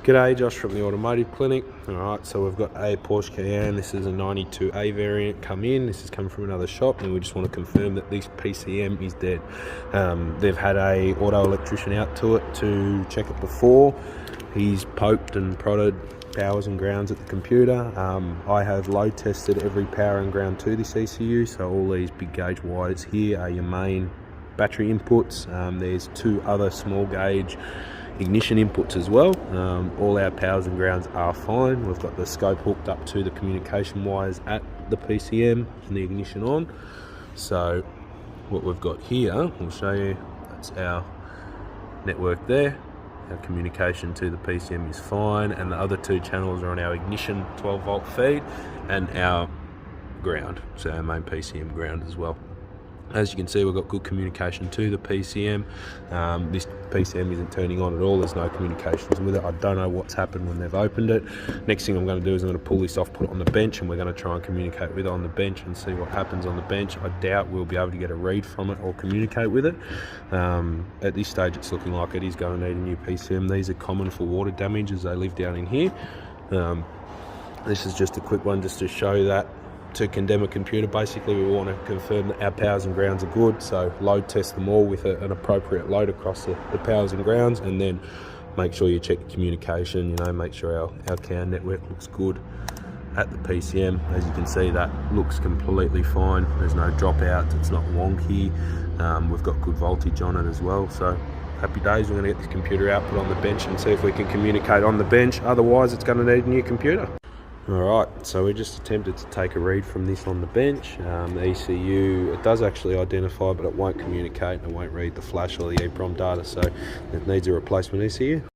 G'day, Josh from the Automotive Clinic. Alright, so we've got a Porsche Cayenne. This is a 92A variant come in. This is coming from another shop, and we just want to confirm that this PCM is dead. They've had a auto electrician out to it to check it before. He's poked and prodded powers and grounds at the computer. I have load tested every power and ground to this ECU, so all these big gauge wires here are your main battery inputs. There's two other small gauge ignition inputs as well. All our powers and grounds are fine. We've got the scope hooked up to the communication wires at the PCM and the ignition on. So what we've got here, we'll show you, that's our network there. Our communication to the PCM is fine, and the other two channels are on our ignition 12 volt feed and our ground, so our main PCM ground as well. As you can see, we've got good communication to the PCM. This PCM isn't turning on at all. There's no communications with it. I don't know what's happened when they've opened it. Next thing I'm going to do is I'm going to pull this off, put it on the bench, and we're going to try and communicate with it on the bench and see what happens on the bench. I doubt we'll be able to get a read from it or communicate with it. At this stage, it's looking like it is going to need a new PCM. These are common for water damage as they live down in here. This is just a quick one just to show that. To condemn a computer, basically we want to confirm that our powers and grounds are good, so load test them all with an appropriate load across the powers and grounds, and then make sure you check the communication, make sure our cayanne network looks good at the PCM. As you can see, that looks completely fine. There's no dropouts, it's not wonky. We've got good voltage on it as well, so happy days. We're going to get this computer out, put on the bench and see if we can communicate on the bench. Otherwise it's going to need a new computer. Alright, so we just attempted to take a read from this on the bench. The ECU, it does actually identify, but it won't communicate and it won't read the flash or the EEPROM data, so it needs a replacement ECU.